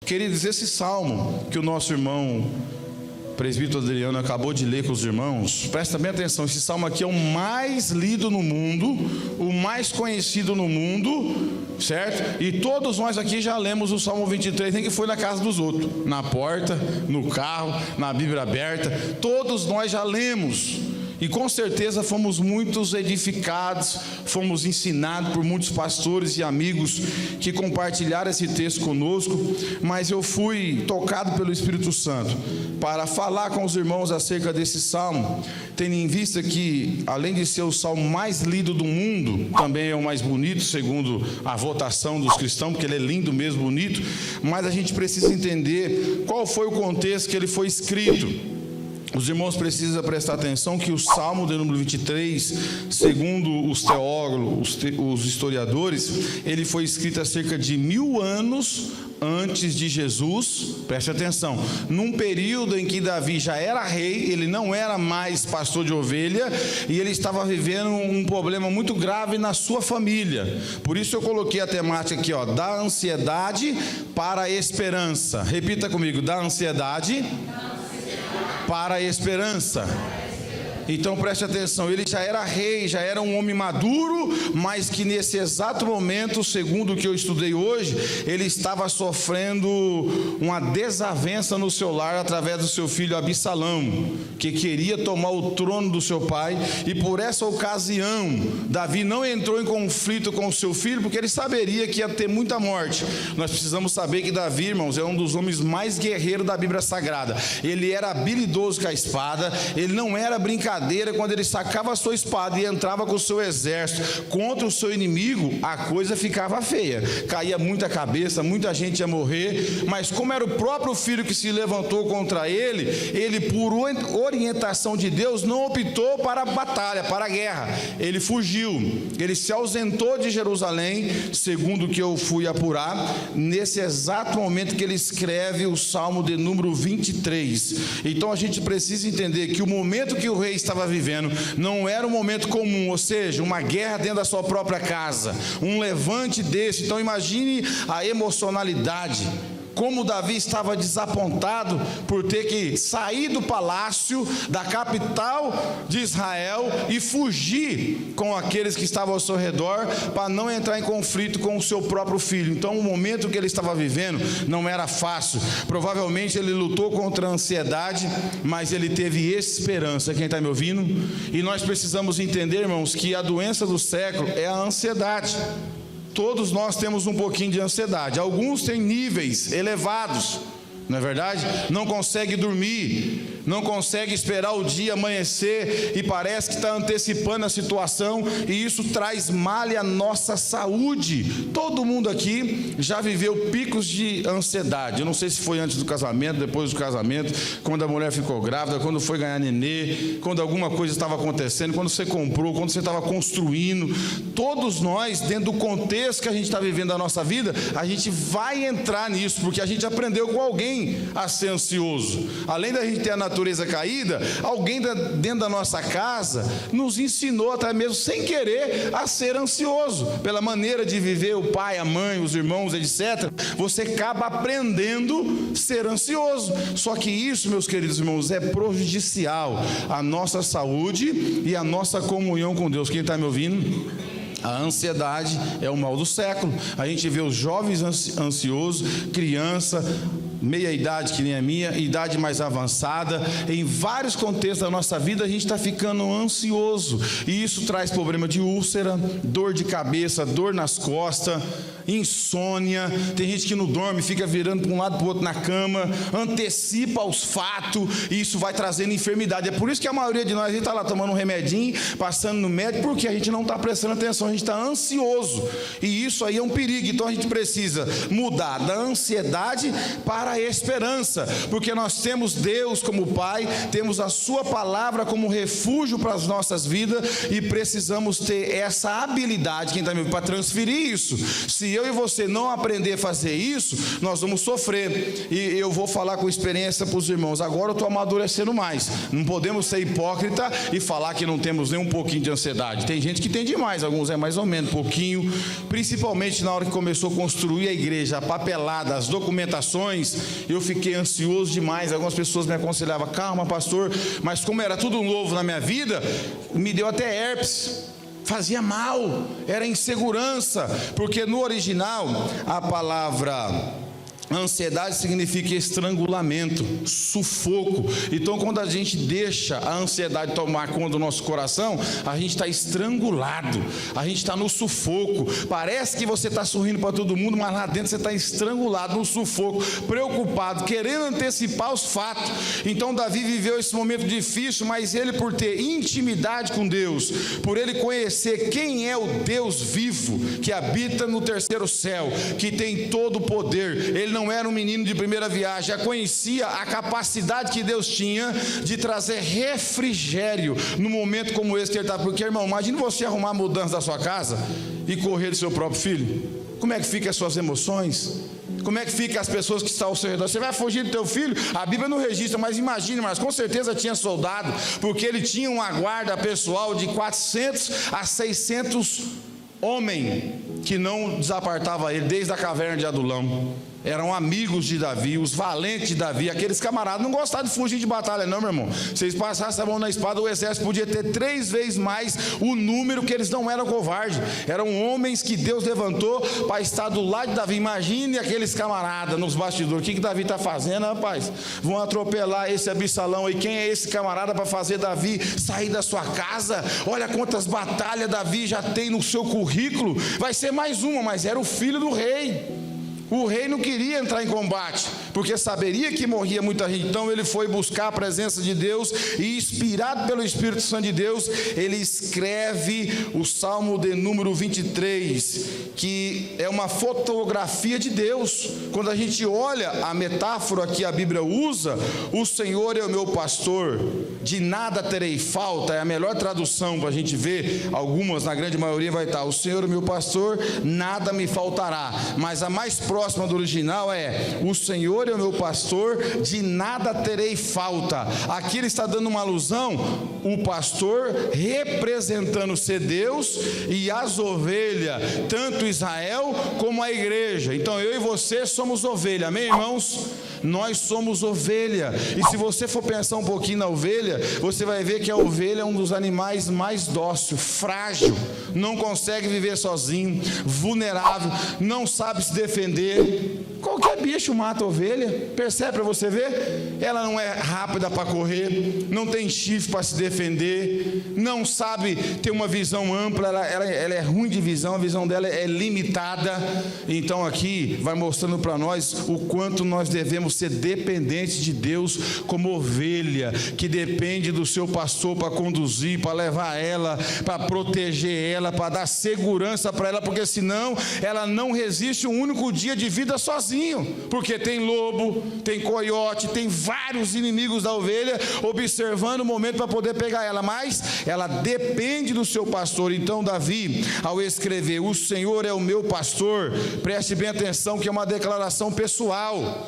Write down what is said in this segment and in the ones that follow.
Queridos, esse salmo que o nosso irmão presbítero Adriano acabou de ler com os irmãos, presta bem atenção, esse salmo aqui é o mais lido no mundo, o mais conhecido no mundo, certo? E todos nós aqui já lemos o Salmo 23, nem que foi na casa dos outros, na porta, no carro, na Bíblia aberta, todos nós já lemos. E com certeza fomos muitos edificados, fomos ensinados por muitos pastores e amigos que compartilharam esse texto conosco, mas eu fui tocado pelo Espírito Santo para falar com os irmãos acerca desse salmo, tendo em vista que, além de ser o salmo mais lido do mundo, também é o mais bonito, segundo a votação dos cristãos, porque ele é lindo mesmo, bonito, mas a gente precisa entender qual foi o contexto que ele foi escrito. Os irmãos precisam prestar atenção que o Salmo de número 23, segundo os teólogos, os historiadores, ele foi escrito há cerca de 1000 anos antes de Jesus. Preste atenção, num período em que Davi já era rei, ele não era mais pastor de ovelha, e ele estava vivendo um problema muito grave na sua família. Por isso eu coloquei a temática aqui, da ansiedade para a esperança. Repita comigo, da ansiedade para a esperança. Então preste atenção, ele já era rei, já era um homem maduro, mas que nesse exato momento, segundo o que eu estudei hoje, ele estava sofrendo uma desavença no seu lar através do seu filho Absalão, que queria tomar o trono do seu pai, e por essa ocasião, Davi não entrou em conflito com o seu filho, porque ele saberia que ia ter muita morte. Nós precisamos saber que Davi, irmãos, é um dos homens mais guerreiros da Bíblia Sagrada. Ele era habilidoso com a espada, ele não era brincadeira. Quando ele sacava a sua espada e entrava com o seu exército contra o seu inimigo, a coisa ficava feia, caía muita cabeça, muita gente ia morrer. Mas como era o próprio filho que se levantou contra ele, ele, por orientação de Deus, não optou para a batalha, para a guerra. Ele fugiu, ele se ausentou de Jerusalém, segundo o que eu fui apurar, nesse exato momento que ele escreve o Salmo de número 23. Então a gente precisa entender que o momento que o rei estava vivendo não era um momento comum, ou seja, uma guerra dentro da sua própria casa, um levante desse. Então imagine a emocionalidade, como Davi estava desapontado por ter que sair do palácio, da capital de Israel, e fugir com aqueles que estavam ao seu redor, para não entrar em conflito com o seu próprio filho. Então o momento que ele estava vivendo não era fácil. Provavelmente ele lutou contra a ansiedade, mas ele teve esperança. Quem está me ouvindo? E nós precisamos entender, irmãos, que a doença do século é a ansiedade. Todos nós temos um pouquinho de ansiedade. Alguns têm níveis elevados, não é verdade? Não consegue dormir, não consegue esperar o dia amanhecer e parece que está antecipando a situação, e isso traz malha à nossa saúde. Todo mundo aqui já viveu picos de ansiedade. Eu não sei se foi antes do casamento, depois do casamento, quando a mulher ficou grávida, quando foi ganhar nenê, quando alguma coisa estava acontecendo, quando você comprou, quando você estava construindo. Todos nós, dentro do contexto que a gente está vivendo a nossa vida, a gente vai entrar nisso, porque a gente aprendeu com alguém a ser ansioso. Além da gente ter a natureza caída, alguém dentro da nossa casa nos ensinou, até mesmo sem querer, a ser ansioso. Pela maneira de viver, o pai, a mãe, os irmãos, etc., você acaba aprendendo a ser ansioso. Só que isso, meus queridos irmãos, é prejudicial à nossa saúde e à nossa comunhão com Deus. Quem está me ouvindo? A ansiedade é o mal do século. A gente vê os jovens ansiosos, criança, meia idade que nem a minha, idade mais avançada, em vários contextos da nossa vida a gente está ficando ansioso, e isso traz problema de úlcera, dor de cabeça, dor nas costas, insônia. Tem gente que não dorme, fica virando para um lado para o outro na cama, antecipa os fatos, e isso vai trazendo enfermidade. É por isso que a maioria de nós, a gente está lá tomando um remedinho, passando no médico, porque a gente não está prestando atenção, a gente está ansioso, e isso aí é um perigo. Então a gente precisa mudar da ansiedade para a esperança, porque nós temos Deus como Pai, temos a sua palavra como refúgio para as nossas vidas, e precisamos ter essa habilidade, quem está me ouvindo, para transferir isso. Se eu e você não aprender a fazer isso, nós vamos sofrer. E eu vou falar com experiência para os irmãos, agora eu estou amadurecendo mais. Não podemos ser hipócrita e falar que não temos nem um pouquinho de ansiedade. Tem gente que tem demais, alguns é mais ou menos, pouquinho. Principalmente na hora que começou a construir a igreja, a papelada, as documentações, eu fiquei ansioso demais. Algumas pessoas me aconselhavam, calma pastor, mas como era tudo novo na minha vida, me deu até herpes. Fazia mal, era insegurança, porque no original a palavra ansiedade significa estrangulamento, sufoco. Então quando a gente deixa a ansiedade tomar conta do nosso coração, a gente está estrangulado, a gente está no sufoco. Parece que você está sorrindo para todo mundo, mas lá dentro você está estrangulado, no sufoco, preocupado, querendo antecipar os fatos. Então Davi viveu esse momento difícil, mas ele, por ter intimidade com Deus, por ele conhecer quem é o Deus vivo, que habita no terceiro céu, que tem todo o poder, ele não era um menino de primeira viagem, já conhecia a capacidade que Deus tinha de trazer refrigério no momento como esse que ele está. Porque, irmão, imagine você arrumar a mudança da sua casa e correr do seu próprio filho. Como é que ficam as suas emoções? Como é que fica as pessoas que estão ao seu redor? Você vai fugir do teu filho? A Bíblia não registra, mas imagine, mas com certeza tinha soldado, porque ele tinha uma guarda pessoal de 400 a 600 homens que não desapartava ele desde a caverna de Adulão. Eram amigos de Davi, os valentes de Davi. Aqueles camaradas não gostavam de fugir de batalha não, meu irmão. Se eles passassem a mão na espada, o exército podia ter 3 vezes mais o número, que eles não eram covardes. Eram homens que Deus levantou para estar do lado de Davi. Imagine aqueles camaradas nos bastidores. O que Davi está fazendo, rapaz? Vão atropelar esse Absalão aí. Quem é esse camarada para fazer Davi sair da sua casa? Olha quantas batalhas Davi já tem no seu currículo. Vai ser mais uma, mas era o filho do rei. O rei não queria entrar em combate, porque saberia que morria muita gente. Então ele foi buscar a presença de Deus, e inspirado pelo Espírito Santo de Deus, ele escreve o Salmo de número 23, que é uma fotografia de Deus. Quando a gente olha a metáfora que a Bíblia usa, o Senhor é o meu pastor, de nada terei falta, é a melhor tradução para a gente ver. Algumas, na grande maioria, vai estar: o Senhor é o meu pastor, nada me faltará. Mas a mais próxima do original é: o Senhor é o meu pastor, de nada terei falta. Aqui ele está dando uma alusão, o pastor representando ser Deus e as ovelhas, tanto Israel como a igreja. Então eu e você somos ovelha, amém, irmãos? Nós somos ovelha. E se você for pensar um pouquinho na ovelha, você vai ver que a ovelha é um dos animais mais dócil, frágil, não consegue viver sozinho, vulnerável, não sabe se defender. Qualquer bicho mata a ovelha, percebe para você ver? Ela não é rápida para correr, não tem chifre para se defender, não sabe ter uma visão ampla, ela é ruim de visão, a visão dela é limitada. Então aqui vai mostrando para nós o quanto nós devemos ser dependentes de Deus, como ovelha que depende do seu pastor para conduzir, para levar ela, para proteger ela, para dar segurança para ela, porque senão ela não resiste um único dia de vida sozinho, porque tem lobo, tem coiote, tem vários inimigos da ovelha observando o momento para poder pegar ela, mas ela depende do seu pastor. Então Davi, ao escrever o Senhor é o meu pastor, preste bem atenção que é uma declaração pessoal.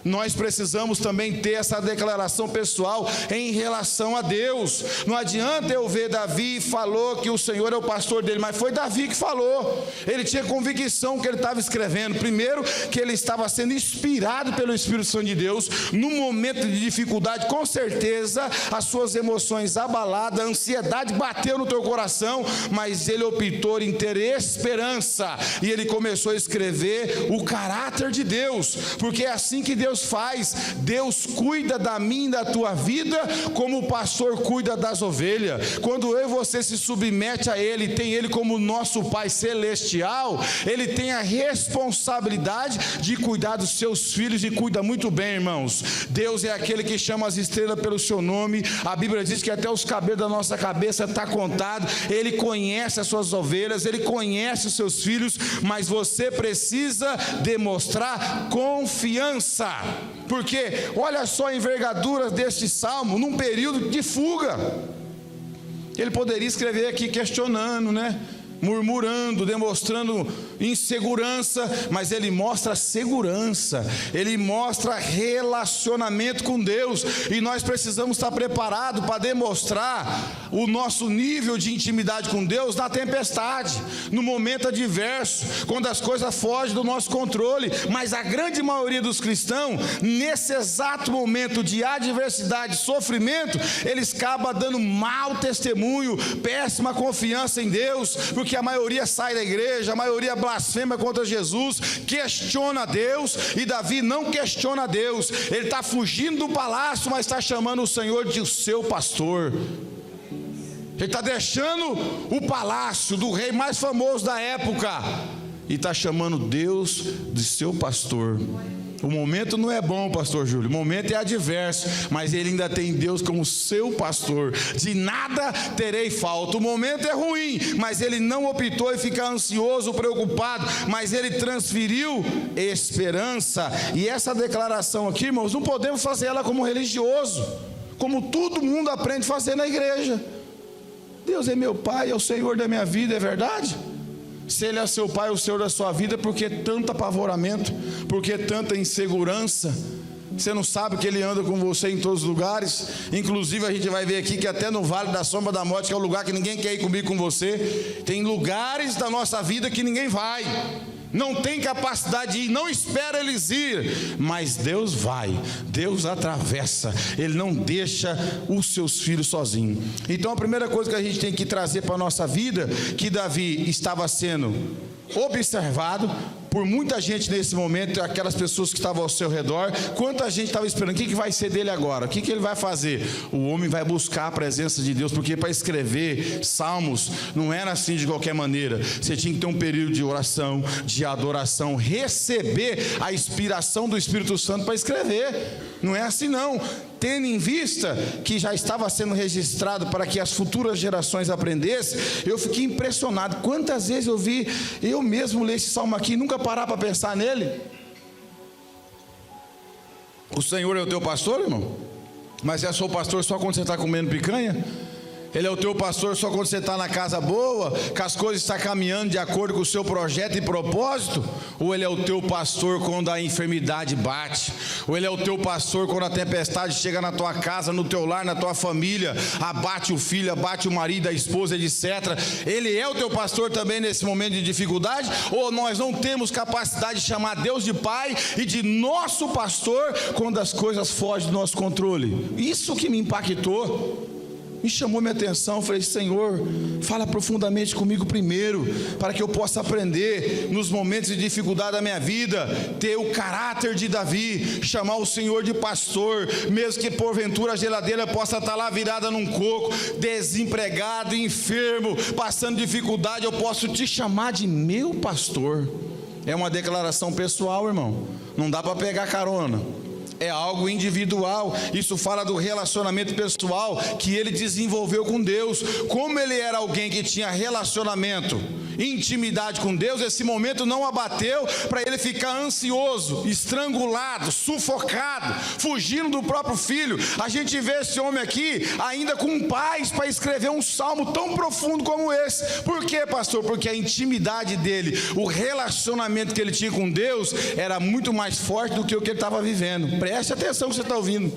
Nós precisamos também ter essa declaração pessoal em relação a Deus. Não adianta eu ver Davi falou que o Senhor é o pastor dele, mas foi Davi que falou. Ele tinha convicção que ele estava escrevendo. Primeiro, que ele estava sendo inspirado pelo Espírito Santo de Deus. No momento de dificuldade, com certeza as suas emoções abaladas, a ansiedade bateu no teu coração, mas ele optou em ter esperança, e ele começou a escrever o caráter de Deus, porque é assim que Deus faz. Deus cuida da minha e da tua vida como o pastor cuida das ovelhas. Quando eu e você se submete a Ele, tem Ele como nosso Pai Celestial, Ele tem a responsabilidade de cuidar dos seus filhos, e cuida muito bem, irmãos. Deus é aquele que chama as estrelas pelo seu nome. A Bíblia diz que até os cabelos da nossa cabeça está contado. Ele conhece as suas ovelhas, Ele conhece os seus filhos, mas você precisa demonstrar confiança. Porque olha só a envergadura deste salmo num período de fuga. Ele poderia escrever aqui questionando, né? murmurando, demonstrando insegurança, mas ele mostra segurança, ele mostra relacionamento com Deus, e nós precisamos estar preparados para demonstrar o nosso nível de intimidade com Deus na tempestade, no momento adverso, quando as coisas fogem do nosso controle. Mas a grande maioria dos cristãos, nesse exato momento de adversidade, sofrimento, eles acabam dando mau testemunho, péssima confiança em Deus, porque a maioria sai da igreja, a maioria blasfema contra Jesus, questiona Deus. E Davi não questiona Deus, ele está fugindo do palácio, mas está chamando o Senhor de seu pastor. Ele está deixando o palácio do rei mais famoso da época e está chamando Deus de seu pastor. O momento não é bom, pastor Júlio, o momento é adverso, mas ele ainda tem Deus como seu pastor. De nada terei falta. O momento é ruim, mas ele não optou em ficar ansioso, preocupado, mas ele transferiu esperança. E essa declaração aqui, irmãos, não podemos fazer ela como religioso, como todo mundo aprende a fazer na igreja. Deus é meu pai, é o Senhor da minha vida, é verdade? Se ele é seu pai, o Senhor da sua vida, por que tanto apavoramento? Por que tanta insegurança? Você não sabe que ele anda com você em todos os lugares? Inclusive a gente vai ver aqui que até no vale da sombra da morte, que é o lugar que ninguém quer ir comigo com você, tem lugares da nossa vida que ninguém vai, não tem capacidade de ir, não espera eles ir, mas Deus vai, Deus atravessa, Ele não deixa os seus filhos sozinhos. Então a primeira coisa que a gente tem que trazer para a nossa vida, que Davi estava sendo observado por muita gente nesse momento, aquelas pessoas que estavam ao seu redor. Quanta gente estava esperando, o que vai ser dele agora? O que ele vai fazer? O homem vai buscar a presença de Deus, porque para escrever salmos não era assim de qualquer maneira. Você tinha que ter um período de oração, de adoração, receber a inspiração do Espírito Santo para escrever. Não é assim não. Tendo em vista que já estava sendo registrado para que as futuras gerações aprendessem, eu fiquei impressionado. Quantas vezes eu vi eu mesmo ler esse salmo aqui e nunca parar para pensar nele. O Senhor é o teu pastor, irmão? Mas é seu pastor só quando você está comendo picanha? Ele é o teu pastor só quando você está na casa boa, que as coisas estão caminhando de acordo com o seu projeto e propósito? Ou ele é o teu pastor quando a enfermidade bate? Ou ele é o teu pastor quando a tempestade chega na tua casa, no teu lar, na tua família, abate o filho, abate o marido, a esposa, etc. Ele é o teu pastor também nesse momento de dificuldade? Ou nós não temos capacidade de chamar Deus de Pai e de nosso pastor quando as coisas fogem do nosso controle? Isso que me impactou, me chamou minha atenção. Falei: Senhor, fala profundamente comigo primeiro, para que eu possa aprender nos momentos de dificuldade da minha vida, ter o caráter de Davi, chamar o Senhor de pastor, mesmo que porventura a geladeira possa estar lá virada num coco, desempregado, enfermo, passando dificuldade, eu posso te chamar de meu pastor. É uma declaração pessoal, irmão, não dá para pegar carona. É algo individual. Isso fala do relacionamento pessoal que ele desenvolveu com Deus. Como ele era alguém que tinha relacionamento, intimidade com Deus, esse momento não abateu para ele ficar ansioso, estrangulado, sufocado, fugindo do próprio filho. A gente vê esse homem aqui ainda com paz para escrever um salmo tão profundo como esse. Por quê, pastor? Porque a intimidade dele, o relacionamento que ele tinha com Deus era muito mais forte do que o que ele estava vivendo. Preste atenção que você está ouvindo.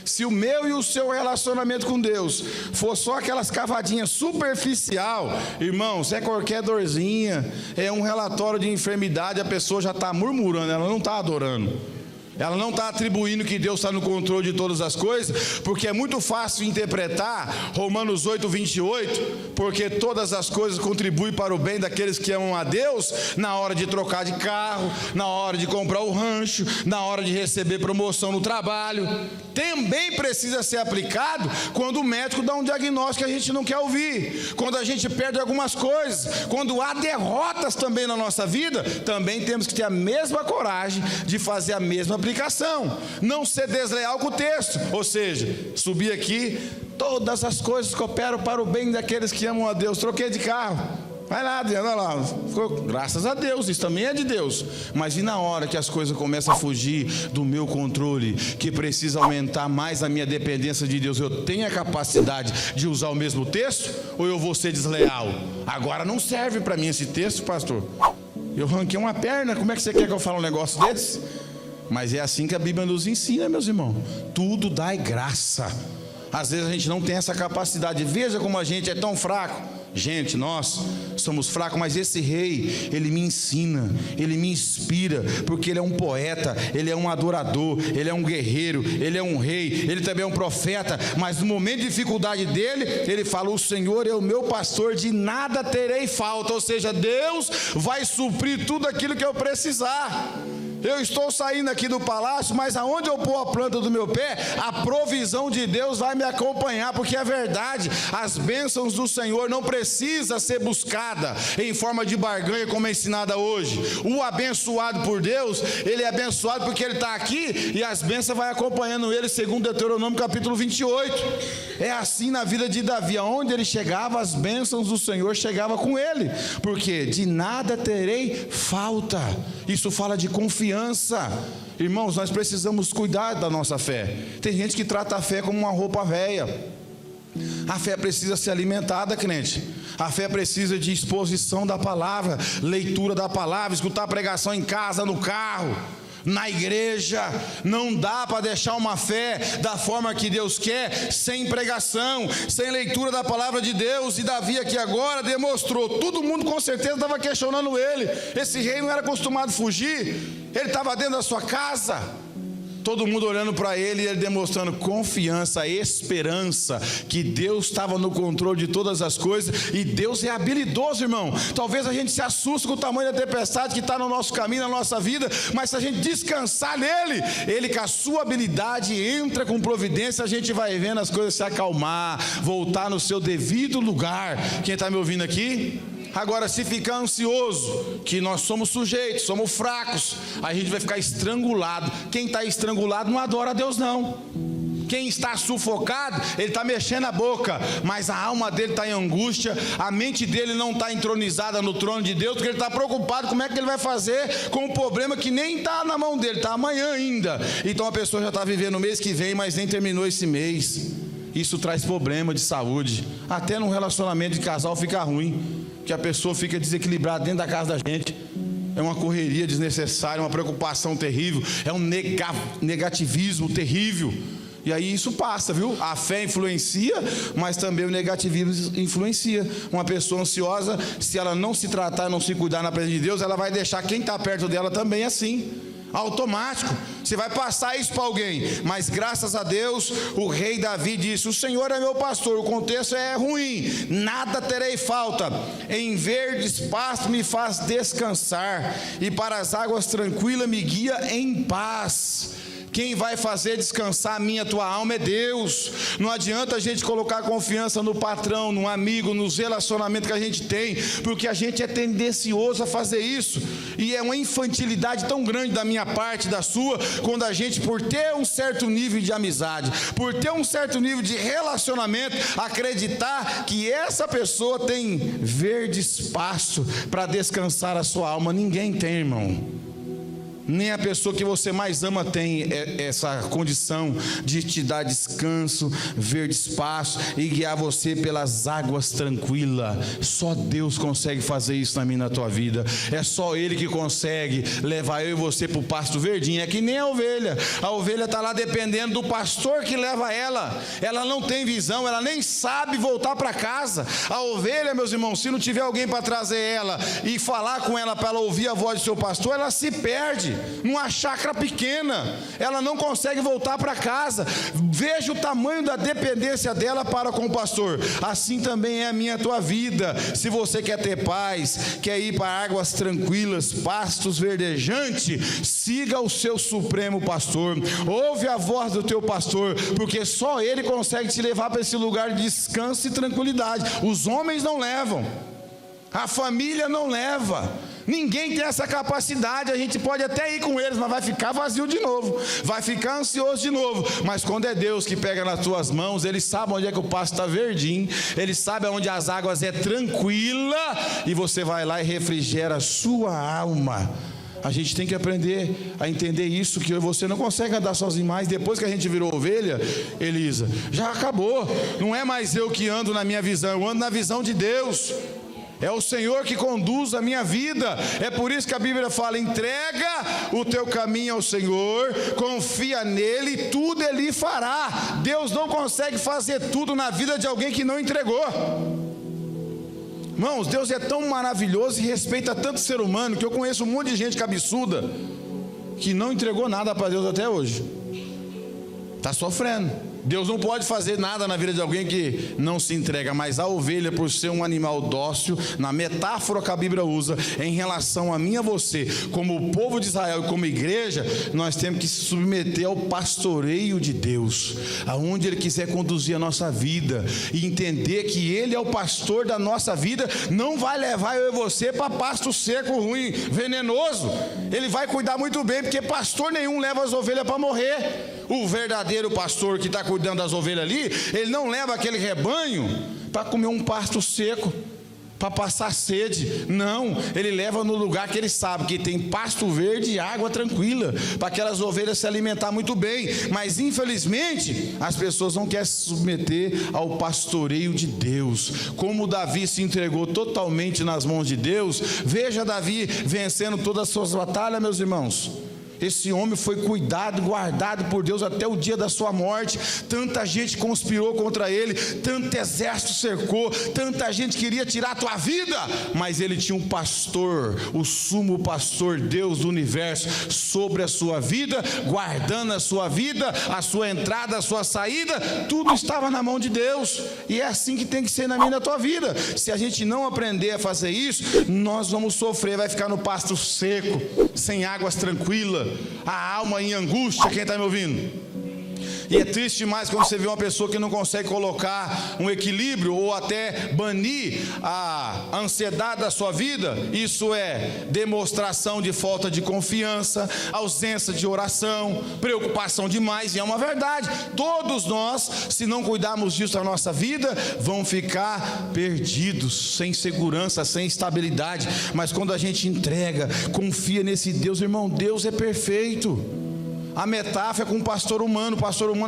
Se o meu e o seu relacionamento com Deus for só aquelas cavadinhas superficial, irmãos, é qualquer dorzinha, é um relatório de enfermidade, a pessoa já está murmurando, ela não está adorando. Ela não está atribuindo que Deus está no controle de todas as coisas, porque é muito fácil interpretar Romanos 8:28, porque todas as coisas contribuem para o bem daqueles que amam a Deus, na hora de trocar de carro, na hora de comprar o rancho, na hora de receber promoção no trabalho. Também precisa ser aplicado quando o médico dá um diagnóstico que a gente não quer ouvir, quando a gente perde algumas coisas, quando há derrotas também na nossa vida. Também temos que ter a mesma coragem de fazer a mesma aplicação, não ser desleal com o texto, ou seja, subir aqui, todas as coisas cooperam para o bem daqueles que amam a Deus. Troquei de carro, Vai lá, Adriano, olha lá. Graças a Deus, isso também é de Deus. Mas e na hora que as coisas começam a fugir do meu controle, que precisa aumentar mais a minha dependência de Deus, eu tenho a capacidade de usar o mesmo texto? Ou eu vou ser desleal? Agora não serve para mim esse texto, pastor. Eu ranquei uma perna, como é que você quer que eu fale um negócio desse? Mas é assim que a Bíblia nos ensina, meus irmãos. Tudo dá graça. Às vezes a gente não tem essa capacidade. Veja como a gente é tão fraco. Gente, nós somos fracos, mas esse rei, ele me ensina, ele me inspira, porque ele é um poeta, ele é um adorador, ele é um guerreiro, ele é um rei, ele também é um profeta, mas no momento de dificuldade dele, ele fala: o Senhor é o meu pastor, de nada terei falta. Ou seja, Deus vai suprir tudo aquilo que eu precisar. Eu estou saindo aqui do palácio, mas aonde eu pôr a planta do meu pé, a provisão de Deus vai me acompanhar, porque é verdade, as bênçãos do Senhor não precisa ser buscada em forma de barganha como é ensinada hoje. O abençoado por Deus, ele é abençoado porque ele está aqui e as bênçãos vai acompanhando ele, segundo Deuteronômio capítulo 28. É assim na vida de Davi, aonde ele chegava, as bênçãos do Senhor chegavam com ele, porque de nada terei falta. Isso fala de confiança. Irmãos, nós precisamos cuidar da nossa fé. Tem gente que trata a fé como uma roupa velha. A fé precisa ser alimentada, crente. A fé precisa de exposição da palavra, leitura da palavra, escutar pregação em casa, no carro, na igreja. Não dá para deixar uma fé da forma que Deus quer, sem pregação, sem leitura da palavra de Deus. E Davi aqui agora demonstrou, todo mundo com certeza estava questionando ele. Esse rei não era acostumado a fugir, ele estava dentro da sua casa, todo mundo olhando para ele e ele demonstrando confiança, esperança, que Deus estava no controle de todas as coisas. E Deus é habilidoso, irmão. Talvez a gente se assuste com o tamanho da tempestade que está no nosso caminho, na nossa vida, mas se a gente descansar nele, ele com a sua habilidade entra com providência, a gente vai vendo as coisas se acalmar, voltar no seu devido lugar. Quem está me ouvindo aqui? Agora, se ficar ansioso, que nós somos sujeitos, somos fracos, a gente vai ficar estrangulado. Quem está estrangulado não adora a Deus, não. Quem está sufocado, ele está mexendo a boca, mas a alma dele está em angústia, a mente dele não está entronizada no trono de Deus, porque ele está preocupado como é que ele vai fazer com um problema que nem está na mão dele, está amanhã ainda. Então a pessoa já está vivendo o mês que vem, mas nem terminou esse mês. Isso traz problema de saúde, até num relacionamento de casal fica ruim, que a pessoa fica desequilibrada dentro da casa da gente. É uma correria desnecessária, uma preocupação terrível, é um negativismo terrível. E aí isso passa, viu? A fé influencia, mas também o negativismo influencia. Uma pessoa ansiosa, se ela não se tratar, não se cuidar na presença de Deus, ela vai deixar quem está perto dela também assim. Automático, você vai passar isso para alguém. Mas graças a Deus, o rei Davi disse: o Senhor é meu pastor. O contexto é ruim, nada terei falta, em verdes pastos me faz descansar, e para as águas tranquilas me guia em paz. Quem vai fazer descansar a minha e tua alma é Deus. Não adianta a gente colocar confiança no patrão, no amigo, nos relacionamentos que a gente tem, porque a gente é tendencioso a fazer isso. E é uma infantilidade tão grande da minha parte, da sua, quando a gente, por ter um certo nível de amizade, por ter um certo nível de relacionamento, acreditar que essa pessoa tem verde espaço para descansar a sua alma. Ninguém tem, irmão. Nem a pessoa que você mais ama tem essa condição de te dar descanso, verde espaço e guiar você pelas águas tranquilas. Só Deus consegue fazer isso na minha e na tua vida. É só Ele que consegue levar eu e você para o pasto verdinho. É que nem a ovelha. A ovelha está lá dependendo do pastor que leva ela. Ela não tem visão, ela nem sabe voltar para casa. A ovelha, meus irmãos, se não tiver alguém para trazer ela e falar com ela para ela ouvir a voz do seu pastor, ela se perde numa chácara pequena, ela não consegue voltar para casa. Veja o tamanho da dependência dela para com o pastor. Assim também é a minha e a tua vida. Se você quer ter paz, quer ir para águas tranquilas, pastos verdejantes, siga o seu supremo pastor, ouve a voz do teu pastor, porque só ele consegue te levar para esse lugar de descanso e tranquilidade. Os homens não levam, a família não leva, Ninguém tem essa capacidade. A gente pode até ir com eles, mas vai ficar vazio de novo, vai ficar ansioso de novo. Mas quando é Deus que pega nas tuas mãos, Ele sabe onde é que o pasto está verdinho, Ele sabe onde as águas é tranquila, e você vai lá e refrigera a sua alma. A gente tem que aprender a entender isso, que você não consegue andar sozinho mais. Depois que a gente virou ovelha, Elisa, já acabou. Não é mais eu que ando na minha visão, eu ando na visão de Deus. É o Senhor que conduz a minha vida. É por isso que a Bíblia fala: entrega o teu caminho ao Senhor, confia nele, tudo Ele fará. Deus não consegue fazer tudo na vida de alguém que não entregou. Irmãos, Deus é tão maravilhoso e respeita tanto ser humano, que eu conheço um monte de gente cabeçuda que não entregou nada para Deus até hoje. Está sofrendo. Deus não pode fazer nada na vida de alguém que não se entrega, mas a ovelha, por ser um animal dócil, na metáfora que a Bíblia usa, em relação a mim e a você, como o povo de Israel e como igreja, nós temos que se submeter ao pastoreio de Deus, aonde Ele quiser conduzir a nossa vida, e entender que Ele é o pastor da nossa vida. Não vai levar eu e você para pasto seco, ruim, venenoso. Ele vai cuidar muito bem, porque pastor nenhum leva as ovelhas para morrer. O verdadeiro pastor que está cuidando das ovelhas ali, ele não leva aquele rebanho para comer um pasto seco, para passar sede. Não, ele leva no lugar que ele sabe que tem pasto verde e água tranquila, para aquelas ovelhas se alimentar muito bem. Mas infelizmente as pessoas não querem se submeter ao pastoreio de Deus. Como Davi se entregou totalmente nas mãos de Deus, veja Davi vencendo todas as suas batalhas, meus irmãos. Esse homem foi cuidado, guardado por Deus até o dia da sua morte. Tanta gente conspirou contra ele, tanto exército cercou, tanta gente queria tirar a tua vida, mas ele tinha um pastor, o sumo pastor, Deus do universo, sobre a sua vida, guardando a sua vida, a sua entrada, a sua saída, tudo estava na mão de Deus. E é assim que tem que ser na minha e na tua vida. Se a gente não aprender a fazer isso, nós vamos sofrer, vai ficar no pasto seco, sem águas tranquilas, a alma em angústia. Quem está me ouvindo? E é triste demais quando você vê uma pessoa que não consegue colocar um equilíbrio, ou até banir a ansiedade da sua vida. Isso é demonstração de falta de confiança, ausência de oração, preocupação demais. E é uma verdade, todos nós, se não cuidarmos disso na nossa vida, vão ficar perdidos, sem segurança, sem estabilidade. Mas quando a gente entrega, confia nesse Deus, irmão, Deus é perfeito. A metáfora é com o pastor humano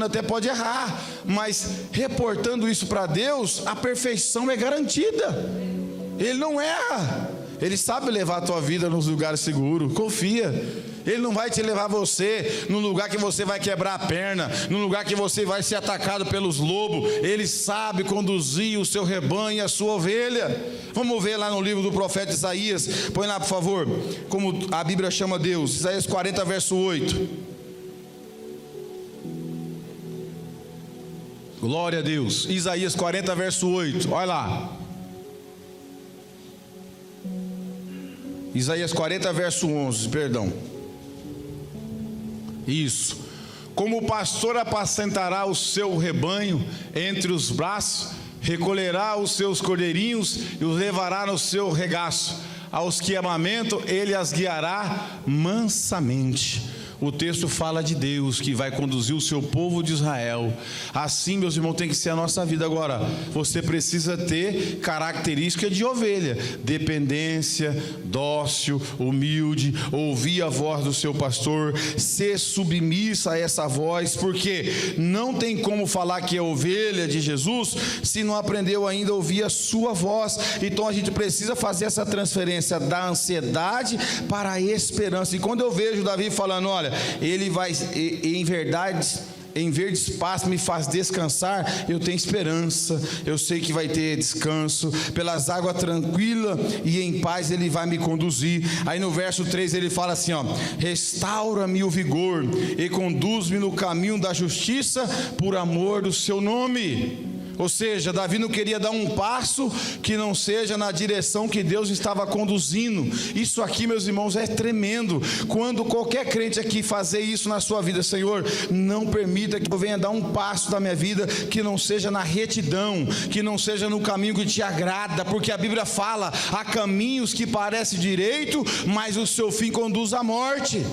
até pode errar, mas reportando isso para Deus, a perfeição é garantida. Ele não erra, Ele sabe levar a tua vida nos lugares seguros, confia. Ele não vai te levar você num lugar que você vai quebrar a perna, num lugar que você vai ser atacado pelos lobos. Ele sabe conduzir o seu rebanho e a sua ovelha. Vamos ver lá no livro do profeta Isaías, põe lá por favor, como a Bíblia chama Deus, Isaías 40 verso 8. Glória a Deus. Isaías 40 verso 8, olha lá. Isaías 40 verso 11, perdão. Isso. Como o pastor apacentará o seu rebanho entre os braços, recolherá os seus cordeirinhos e os levará no seu regaço. Aos que amamentam, ele as guiará mansamente. O texto fala de Deus que vai conduzir o seu povo de Israel. Assim, meus irmãos, tem que ser a nossa vida. Agora, você precisa ter característica de ovelha: dependência, dócil, humilde, ouvir a voz do seu pastor, ser submissa a essa voz, porque não tem como falar que é ovelha de Jesus se não aprendeu ainda a ouvir a sua voz. Então a gente precisa fazer essa transferência da ansiedade para a esperança. E quando eu vejo Davi falando, olha, ele vai, em verdade, em verdes pastos me faz descansar, eu tenho esperança, eu sei que vai ter descanso, pelas águas tranquilas e em paz ele vai me conduzir. Aí no verso 3 ele fala assim, ó: restaura-me o vigor e conduz-me no caminho da justiça por amor do seu nome. Ou seja, Davi não queria dar um passo que não seja na direção que Deus estava conduzindo. Isso aqui, meus irmãos, é tremendo. Quando qualquer crente aqui fazer isso na sua vida: Senhor, não permita que eu venha dar um passo da minha vida que não seja na retidão, que não seja no caminho que te agrada, porque a Bíblia fala: há caminhos que parecem direito, mas o seu fim conduz à morte.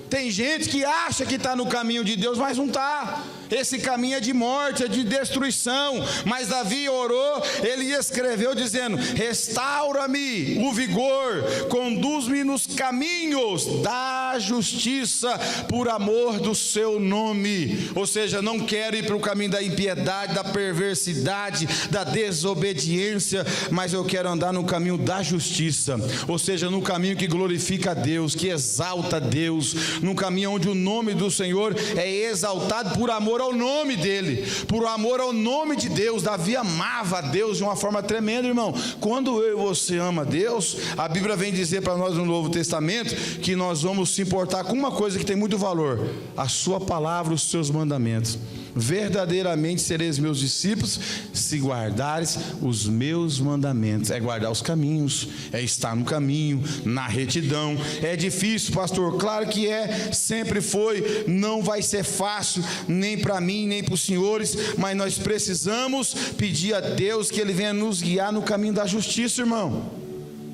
Tem gente que acha que está no caminho de Deus, mas não está. Esse caminho é de morte, é de destruição. Mas Davi orou, ele escreveu dizendo: restaura-me o vigor, conduz-me nos caminhos da justiça, por amor do seu nome. Ou seja, não quero ir para o caminho da impiedade, da perversidade, da desobediência, mas eu quero andar no caminho da justiça. Ou seja, no caminho que glorifica a Deus, que exalta a Deus, no caminho onde o nome do Senhor é exaltado por amor ao nome dele, por amor ao nome de Deus. Davi amava a Deus de uma forma tremenda, irmão. Quando eu e você ama a Deus, a Bíblia vem dizer para nós no Novo Testamento que nós vamos se importar com uma coisa que tem muito valor: a sua palavra, os seus mandamentos. Verdadeiramente sereis meus discípulos se guardares os meus mandamentos. É guardar os caminhos, é estar no caminho, na retidão. É difícil, pastor? Claro que é, sempre foi. Não vai ser fácil, nem para mim, nem para os senhores, mas nós precisamos pedir a Deus que Ele venha nos guiar no caminho da justiça, irmão.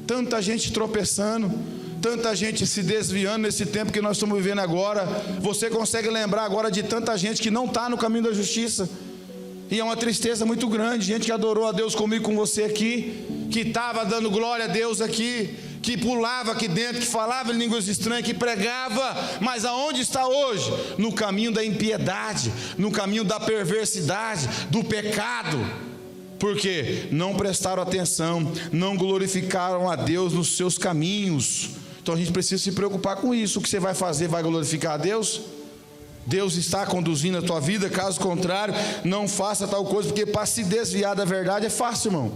Tanta gente tropeçando, tanta gente se desviando nesse tempo que nós estamos vivendo agora. Você consegue lembrar agora de tanta gente que não está no caminho da justiça? E é uma tristeza muito grande. Gente que adorou a Deus comigo, com você aqui, que estava dando glória a Deus aqui, que pulava aqui dentro, que falava em línguas estranhas, que pregava, mas aonde está hoje? No caminho da impiedade, no caminho da perversidade, do pecado. Porque não prestaram atenção, não glorificaram a Deus nos seus caminhos. Então a gente precisa se preocupar com isso. O que você vai fazer vai glorificar a Deus? Deus está conduzindo a tua vida? Caso contrário, não faça tal coisa, porque para se desviar da verdade é fácil, irmão.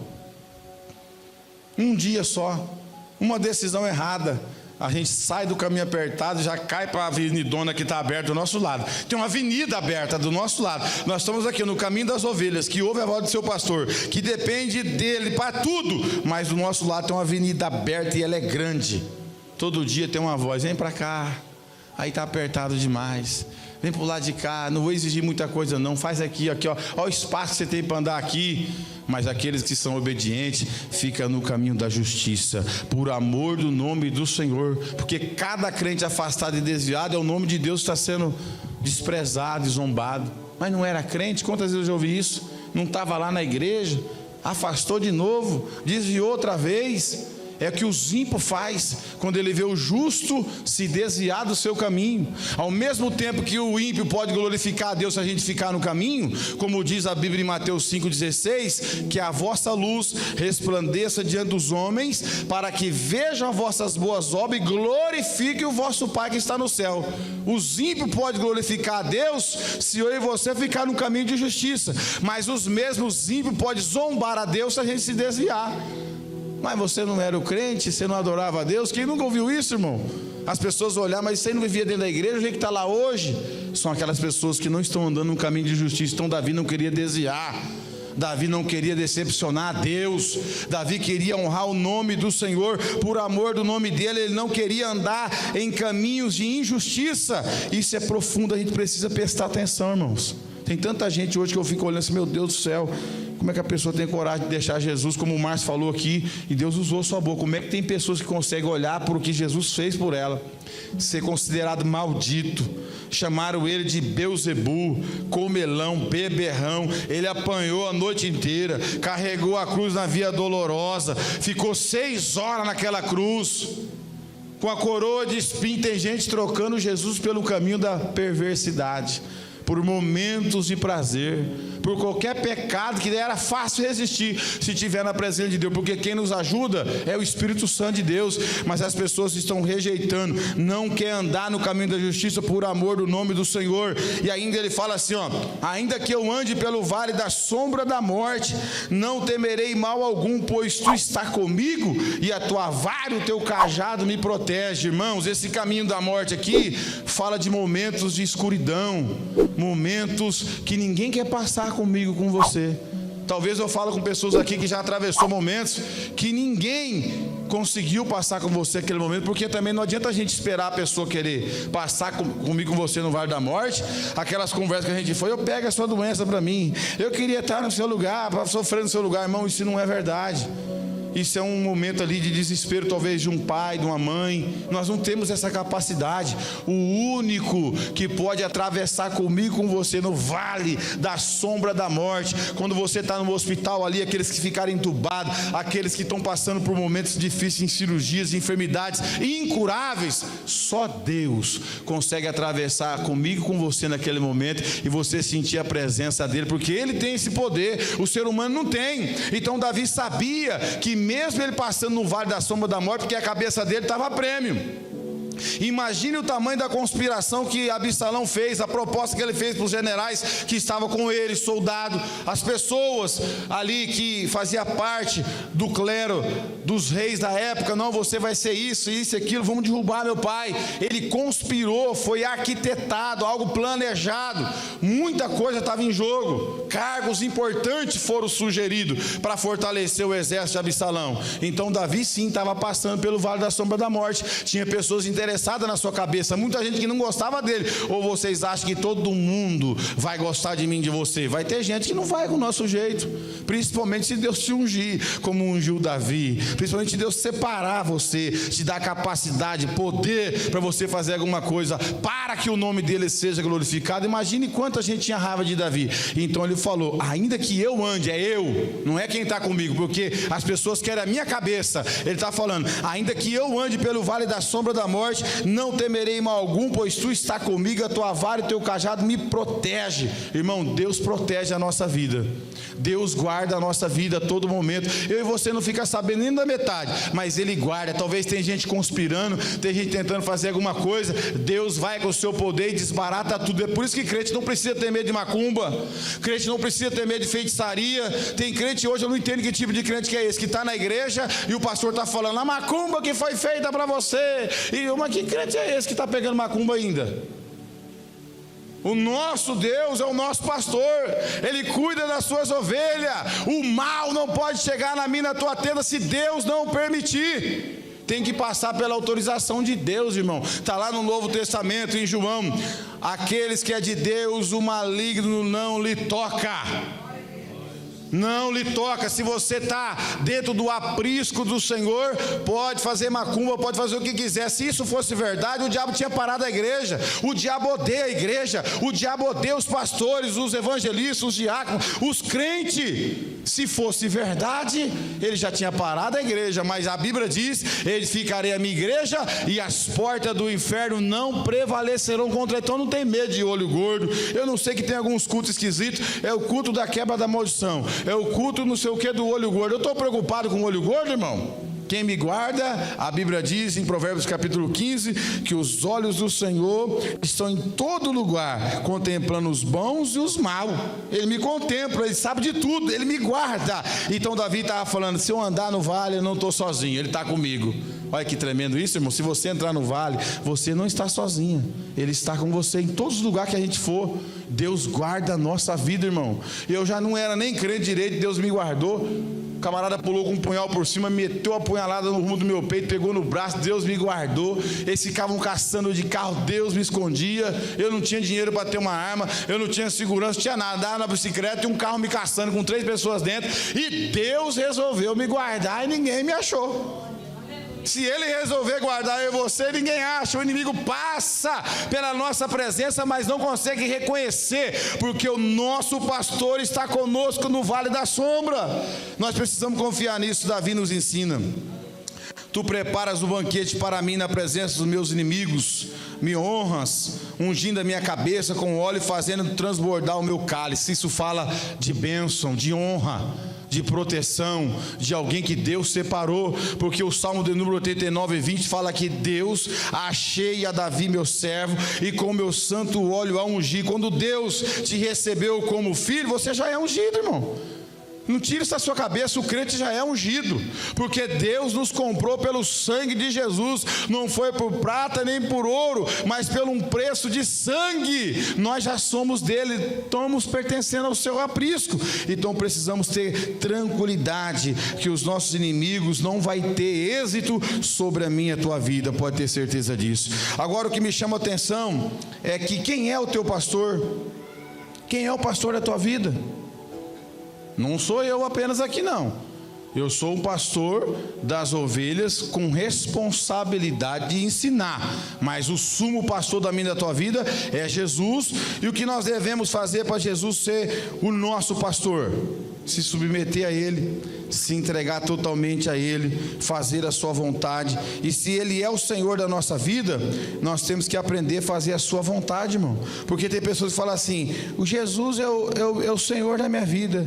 Um dia só, uma decisão errada, a gente sai do caminho apertado, já cai para a avenidona que está aberta do nosso lado. Tem uma avenida aberta do nosso lado. Nós estamos aqui no caminho das ovelhas, que ouve a voz do seu pastor, que depende dele para tudo, mas do nosso lado tem uma avenida aberta e ela é grande. Todo dia tem uma voz: vem para cá, aí está apertado demais, vem para o lado de cá, não vou exigir muita coisa não, faz aqui, ó, o espaço que você tem para andar aqui. Mas aqueles que são obedientes ficam no caminho da justiça, por amor do nome do Senhor. Porque cada crente afastado e desviado, é o nome de Deus que está sendo desprezado e zombado. Mas não era crente? Quantas vezes eu já ouvi isso? Não estava lá na igreja, afastou de novo, desviou outra vez. É o que os ímpios faz quando ele vê o justo se desviar do seu caminho. Ao mesmo tempo que o ímpio pode glorificar a Deus se a gente ficar no caminho, como diz a Bíblia em Mateus 5,16, que a vossa luz resplandeça diante dos homens, para que vejam as vossas boas obras e glorifiquem o vosso Pai que está no céu. Os ímpios podem glorificar a Deus se eu e você ficar no caminho de justiça, mas os mesmos ímpios podem zombar a Deus se a gente se desviar. Mas você não era o crente, você não adorava a Deus? Quem nunca ouviu isso, irmão? As pessoas olhar: mas você não vivia dentro da igreja, o jeito que está lá hoje? São aquelas pessoas que não estão andando no caminho de justiça. Então Davi não queria desviar, Davi não queria decepcionar a Deus, Davi queria honrar o nome do Senhor, por amor do nome dele. Ele não queria andar em caminhos de injustiça. Isso é profundo, a gente precisa prestar atenção, irmãos. Tem tanta gente hoje que eu fico olhando assim: meu Deus do céu, como é que a pessoa tem coragem de deixar Jesus, como o Márcio falou aqui, e Deus usou sua boca? Como é que tem pessoas que conseguem olhar para o que Jesus fez por ela, ser considerado maldito? Chamaram ele de Beuzebu, comelão, beberrão. Ele apanhou a noite inteira, carregou a cruz na via dolorosa, ficou 6 horas naquela cruz, com a coroa de espinho. Tem gente trocando Jesus pelo caminho da perversidade, por momentos de prazer, por qualquer pecado que era fácil resistir se estiver na presença de Deus, porque quem nos ajuda é o Espírito Santo de Deus. Mas as pessoas estão rejeitando, não quer andar no caminho da justiça por amor do nome do Senhor. E ainda ele fala assim, ó: ainda que eu ande pelo vale da sombra da morte, não temerei mal algum, pois tu está comigo, e a tua vara e o teu cajado me protege. Irmãos, esse caminho da morte aqui fala de momentos de escuridão, momentos que ninguém quer passar comigo, com você. Talvez eu falo com pessoas aqui que já atravessou momentos que ninguém conseguiu passar com você aquele momento, porque também não adianta a gente esperar a pessoa querer passar comigo, com você no vale da morte. Aquelas conversas que a gente foi: eu pego a sua doença para mim, eu queria estar no seu lugar, para sofrer no seu lugar. Irmão, isso não é verdade. Isso é um momento ali de desespero, talvez de um pai, de uma mãe. Nós não temos essa capacidade. O único que pode atravessar comigo, com você, no vale da sombra da morte, quando você está no hospital ali, aqueles que ficaram entubados, aqueles que estão passando por momentos difíceis em cirurgias, enfermidades incuráveis, só Deus consegue atravessar comigo, com você naquele momento, e você sentir a presença dele, porque ele tem esse poder, o ser humano não tem. Então Davi sabia que mesmo ele passando no vale da sombra da morte, porque a cabeça dele estava a prêmio. Imagine o tamanho da conspiração que Absalão fez, a proposta que ele fez para os generais que estavam com ele, soldados, as pessoas ali que faziam parte do clero, dos reis da época. Não, você vai ser isso, isso, aquilo, vamos derrubar meu pai. Ele conspirou, foi arquitetado, algo planejado, muita coisa estava em jogo, cargos importantes foram sugeridos para fortalecer o exército de Absalão. Então Davi sim estava passando pelo vale da sombra da morte, tinha pessoas interessadas na sua cabeça, muita gente que não gostava dele. Ou vocês acham que todo mundo vai gostar de mim, de você? Vai ter gente que não vai com o nosso jeito, principalmente se Deus te ungir, como ungiu Davi, principalmente se Deus separar você, te dar capacidade, poder para você fazer alguma coisa, para que o nome dele seja glorificado. Imagine quanta gente tinha raiva de Davi. Então ele falou: ainda que eu ande, é eu, não é quem está comigo, porque as pessoas querem a minha cabeça. Ele está falando: ainda que eu ande pelo vale da sombra da morte, não temerei mal algum, pois tu está comigo, a tua vara e o teu cajado me protege. Irmão, Deus protege a nossa vida, Deus guarda a nossa vida a todo momento. Eu e você não fica sabendo nem da metade, mas Ele guarda. Talvez tem gente conspirando, tem gente tentando fazer alguma coisa, Deus vai com o seu poder e desbarata tudo. É por isso que crente não precisa ter medo de macumba, crente não precisa ter medo de feitiçaria. Tem crente hoje, eu não entendo que tipo de crente que é esse, que está na igreja e o pastor está falando: a macumba que foi feita para você. E uma: que crente é esse que está pegando macumba ainda? O nosso Deus é o nosso pastor, Ele cuida das suas ovelhas. O mal não pode chegar na minha, na tua tenda, se Deus não permitir. Tem que passar pela autorização de Deus, irmão. Está lá no Novo Testamento, em João: aqueles que é de Deus, o maligno não lhe toca. Não lhe toca. Se você está dentro do aprisco do Senhor, pode fazer macumba, pode fazer o que quiser. Se isso fosse verdade, o diabo tinha parado a igreja. O diabo odeia a igreja, o diabo odeia os pastores, os evangelistas, os diáconos, os crentes. Se fosse verdade, ele já tinha parado a igreja. Mas a Bíblia diz: edificarei a minha igreja e as portas do inferno não prevalecerão contra. Então não tem medo de olho gordo. Eu não sei que tem alguns cultos esquisitos, é o culto da quebra da maldição, é o culto não sei o que do olho gordo. Eu estou preocupado com o olho gordo, irmão? Quem me guarda, a Bíblia diz em Provérbios capítulo 15, que os olhos do Senhor estão em todo lugar, contemplando os bons e os maus. Ele me contempla, Ele sabe de tudo, Ele me guarda. Então Davi estava falando: se eu andar no vale, eu não estou sozinho, Ele está comigo. Olha que tremendo isso, irmão. Se você entrar no vale, você não está sozinho, Ele está com você em todos os lugares que a gente for. Deus guarda a nossa vida, irmão. Eu já não era nem crente direito, Deus me guardou. O camarada pulou com um punhal por cima, meteu a punhalada no rumo do meu peito, pegou no braço, Deus me guardou. Eles ficavam caçando de carro, Deus me escondia. Eu não tinha dinheiro para ter uma arma, eu não tinha segurança, não tinha nada. Andava na bicicleta e um carro me caçando com 3 pessoas dentro. E Deus resolveu me guardar e ninguém me achou. Se Ele resolver guardar eu e você, ninguém acha. O inimigo passa pela nossa presença, mas não consegue reconhecer, porque o nosso pastor está conosco no vale da sombra. Nós precisamos confiar nisso. Davi nos ensina: tu preparas o banquete para mim na presença dos meus inimigos, me honras, ungindo a minha cabeça com óleo e fazendo transbordar o meu cálice. Isso fala de bênção, de honra, de proteção, de alguém que Deus separou, porque o Salmo de número 89, 20 fala que Deus: achei a Davi meu servo, e com meu santo óleo a ungir. Quando Deus te recebeu como filho, você já é ungido, irmão. Não tire isso da sua cabeça, o crente já é ungido, porque Deus nos comprou pelo sangue de Jesus, não foi por prata nem por ouro, mas pelo um preço de sangue. Nós já somos dele, estamos pertencendo ao seu aprisco. Então precisamos ter tranquilidade que os nossos inimigos não vai ter êxito sobre a minha e a tua vida, pode ter certeza disso. Agora o que me chama a atenção é que quem é o teu pastor? Quem é o pastor da tua vida? Não sou eu apenas aqui não. Eu sou um pastor das ovelhas com responsabilidade de ensinar. Mas o sumo pastor da minha e da tua vida é Jesus. E o que nós devemos fazer para Jesus ser o nosso pastor? Se submeter a Ele, se entregar totalmente a Ele, fazer a sua vontade. E se Ele é o Senhor da nossa vida, nós temos que aprender a fazer a sua vontade, irmão. Porque tem pessoas que falam assim: o Jesus é o Senhor da minha vida,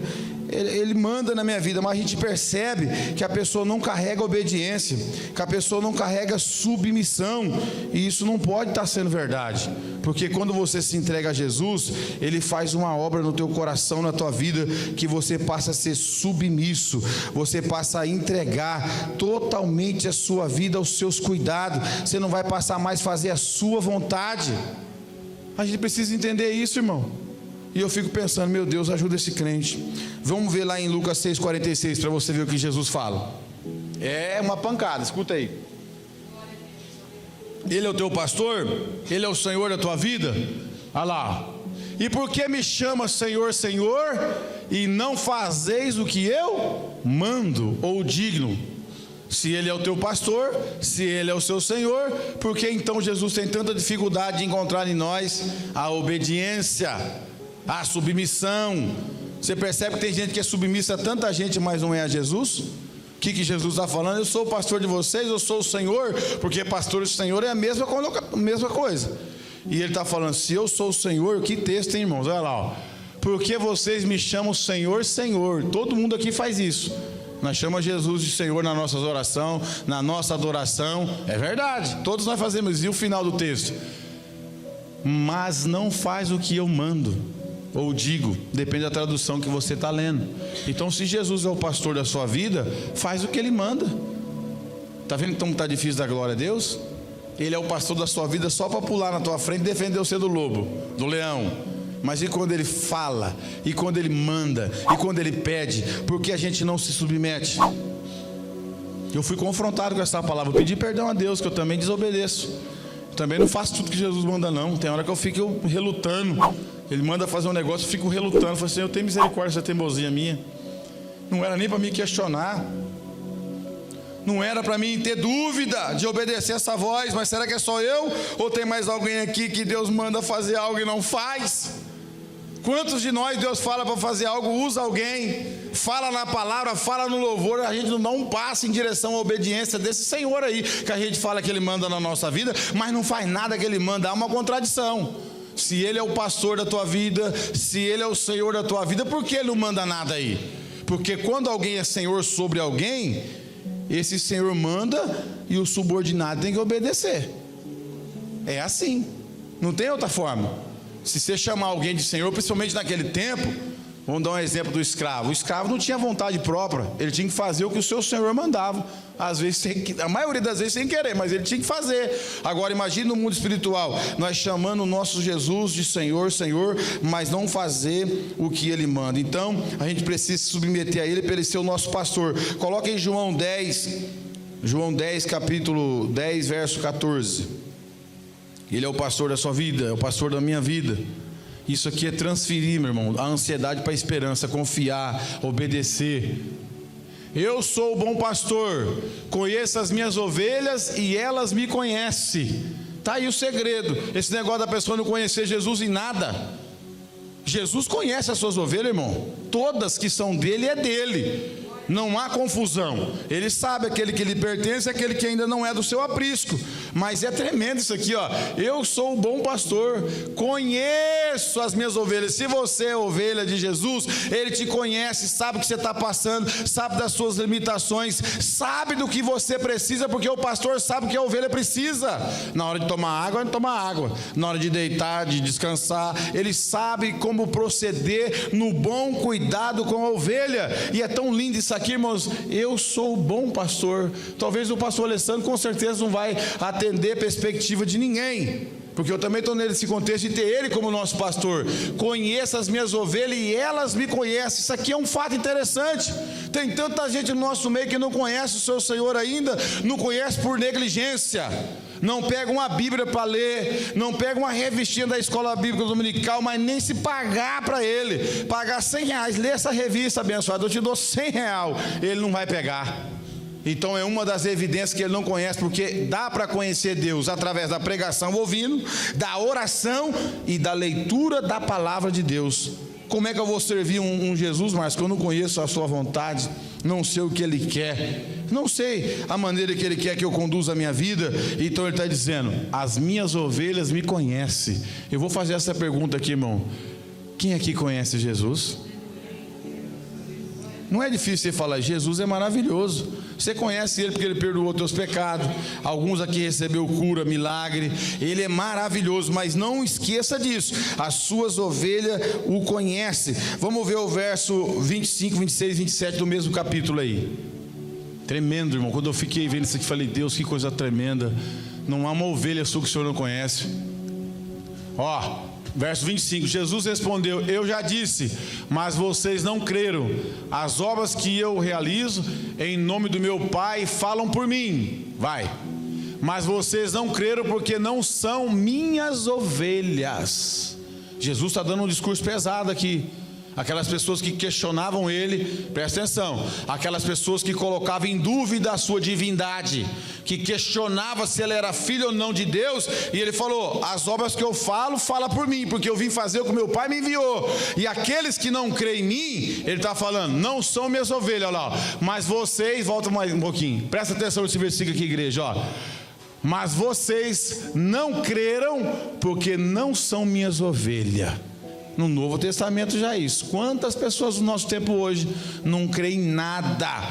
Ele manda na minha vida. Mas a gente percebe que a pessoa não carrega obediência, que a pessoa não carrega submissão. E isso não pode estar sendo verdade. Porque quando você se entrega a Jesus, Ele faz uma obra no teu coração, na tua vida, que você passa a ser submisso, você passa a entregar totalmente a sua vida aos seus cuidados. Você não vai passar mais a fazer a sua vontade. A gente precisa entender isso, irmão. E eu fico pensando, meu Deus, ajuda esse crente. Vamos ver lá em Lucas 6,46 para você ver o que Jesus fala. É uma pancada, escuta aí. Ele é o teu pastor? Ele é o Senhor da tua vida? Olha lá. E por que me chama Senhor, Senhor, e não fazeis o que eu mando ou digno? Se Ele é o teu pastor, se Ele é o seu Senhor, por que então Jesus tem tanta dificuldade de encontrar em nós a obediência, a submissão? Você percebe que tem gente que é submissa a tanta gente, mas não é a Jesus? O que Jesus está falando? Eu sou o pastor de vocês, eu sou o Senhor, porque pastor e Senhor é a mesma coisa. E ele está falando, se eu sou o Senhor, que texto, hein, irmãos? Olha lá, ó. Porque vocês me chamam Senhor, Senhor. Todo mundo aqui faz isso. Nós chamamos Jesus de Senhor na nossa oração, na nossa adoração. É verdade, todos nós fazemos. E o final do texto? Mas não faz o que eu mando ou digo, depende da tradução que você está lendo. Então, se Jesus é o pastor da sua vida, faz o que Ele manda. Está vendo então que está difícil dar glória a Deus? Ele é o pastor da sua vida só para pular na tua frente e defender você do lobo, do leão. Mas e quando Ele fala? E quando Ele manda? E quando Ele pede? Por que a gente não se submete? Eu fui confrontado com essa palavra. Eu pedi perdão a Deus, que eu também desobedeço. Também não faço tudo que Jesus manda não. Tem hora que eu fico relutando. Ele manda fazer um negócio, eu fico relutando. Eu falo assim, eu tenho misericórdia dessa teimosia minha. Não era nem para me questionar. Não era para mim ter dúvida de obedecer essa voz. Mas será que é só eu? Ou tem mais alguém aqui que Deus manda fazer algo e não faz? Quantos de nós Deus fala para fazer algo, usa alguém, fala na palavra, fala no louvor, a gente não dá um passo em direção à obediência desse Senhor aí, que a gente fala que Ele manda na nossa vida, mas não faz nada que Ele manda. Há uma contradição. Se Ele é o pastor da tua vida, se Ele é o Senhor da tua vida, por que Ele não manda nada aí? Porque quando alguém é Senhor sobre alguém, esse Senhor manda e o subordinado tem que obedecer. É assim, não tem outra forma. Se você chamar alguém de Senhor, principalmente naquele tempo, vamos dar um exemplo do escravo. O escravo não tinha vontade própria, ele tinha que fazer o que o seu Senhor mandava. Às vezes, a maioria das vezes sem querer, mas ele tinha que fazer. Agora imagine no mundo espiritual, nós chamando o nosso Jesus de Senhor, Senhor, mas não fazer o que Ele manda. Então a gente precisa se submeter a Ele para Ele ser o nosso pastor. Coloca em João 10, capítulo 10, verso 14. Ele é o pastor da sua vida, é o pastor da minha vida. Isso aqui é transferir, meu irmão, a ansiedade para a esperança, confiar, obedecer. Eu sou o bom pastor, conheço as minhas ovelhas e elas me conhecem. Está aí o segredo. Esse negócio da pessoa não conhecer Jesus em nada. Jesus conhece as suas ovelhas, irmão. Todas que são dele é dele. Não há confusão. Ele sabe aquele que lhe pertence e aquele que ainda não é do seu aprisco. Mas é tremendo isso aqui, ó. Eu sou o bom pastor, conheço as minhas ovelhas. Se você é ovelha de Jesus, Ele te conhece, sabe o que você está passando, sabe das suas limitações, sabe do que você precisa, porque o pastor sabe o que a ovelha precisa. Na hora de tomar água, ele toma água. Na hora de deitar, de descansar, ele sabe como proceder no bom cuidado com a ovelha. E é tão lindo isso aqui, irmãos. Eu sou o bom pastor. Talvez o pastor Alessandro com certeza não vai atender a perspectiva de ninguém, porque eu também estou nesse contexto de ter ele como nosso pastor. Conheço as minhas ovelhas e elas me conhecem. Isso aqui é um fato interessante. Tem tanta gente no nosso meio que não conhece o seu Senhor ainda, não conhece por negligência, não pega uma Bíblia para ler, não pega uma revistinha da escola bíblica dominical, mas nem se pagar para ele, pagar R$100, lê essa revista abençoada, eu te dou R$100, ele não vai pegar. Então é uma das evidências que ele não conhece, porque dá para conhecer Deus através da pregação ouvindo, da oração e da leitura da palavra de Deus. Como é que eu vou servir um Jesus, mas que eu não conheço a sua vontade, não sei o que Ele quer, não sei a maneira que Ele quer que eu conduza a minha vida? Então Ele está dizendo, as minhas ovelhas me conhecem. Eu vou fazer essa pergunta aqui, irmão. Quem aqui conhece Jesus? Não é difícil você falar, Jesus é maravilhoso. Você conhece Ele porque Ele perdoou teus pecados. Alguns aqui recebeu cura, milagre. Ele é maravilhoso, mas não esqueça disso. As suas ovelhas o conhecem. Vamos ver o verso 25, 26, 27 do mesmo capítulo aí. Tremendo, irmão. Quando eu fiquei vendo isso aqui, falei, Deus, que coisa tremenda. Não há uma ovelha sua que o Senhor não conhece. Ó, verso 25, Jesus respondeu, eu já disse, mas vocês não creram. As obras que eu realizo em nome do meu Pai falam por mim. Vai. Mas vocês não creram porque não são minhas ovelhas. Jesus está dando um discurso pesado aqui. Aquelas pessoas que questionavam Ele, presta atenção, aquelas pessoas que colocavam em dúvida a sua divindade, que questionavam se Ele era filho ou não de Deus, e Ele falou, as obras que eu falo, fala por mim, porque eu vim fazer o que meu Pai me enviou. E aqueles que não creem em mim, Ele está falando, não são minhas ovelhas, olha lá, mas vocês, volta mais um pouquinho, presta atenção nesse versículo aqui, igreja, ó. Mas vocês não creram, porque não são minhas ovelhas. No Novo Testamento já é isso. Quantas pessoas no nosso tempo hoje não creem em nada?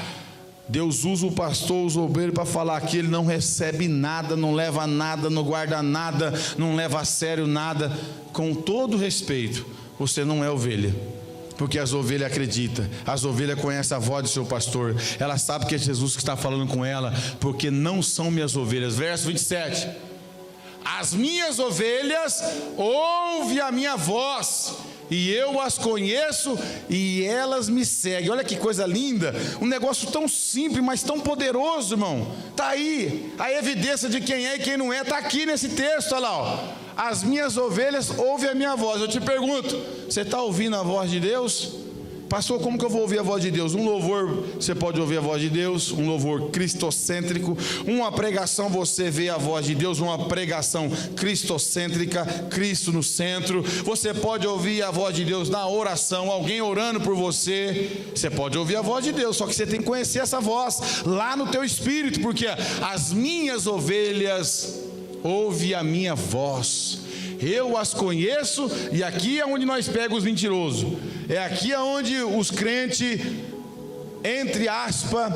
Deus usa o pastor, usa o obreiro para falar que ele não recebe nada, não leva nada, não guarda nada, não leva a sério nada. Com todo respeito, você não é ovelha, porque as ovelhas acreditam, as ovelhas conhecem a voz do seu pastor, ela sabe que é Jesus que está falando com ela, porque não são minhas ovelhas. Verso 27. As minhas ovelhas ouvem a minha voz, e eu as conheço, e elas me seguem. Olha que coisa linda, um negócio tão simples, mas tão poderoso, irmão. Está aí, a evidência de quem é e quem não é, está aqui nesse texto, olha lá, ó. As minhas ovelhas ouvem a minha voz. Eu te pergunto, você está ouvindo a voz de Deus? Pastor, como que eu vou ouvir a voz de Deus? Um louvor, você pode ouvir a voz de Deus, um louvor cristocêntrico. Uma pregação, você vê a voz de Deus, uma pregação cristocêntrica, Cristo no centro. Você pode ouvir a voz de Deus na oração, alguém orando por você. Você pode ouvir a voz de Deus, só que você tem que conhecer essa voz lá no teu espírito, porque as minhas ovelhas ouvem a minha voz. Eu as conheço, e aqui é onde nós pegamos os mentirosos. É aqui onde os crentes, entre aspas,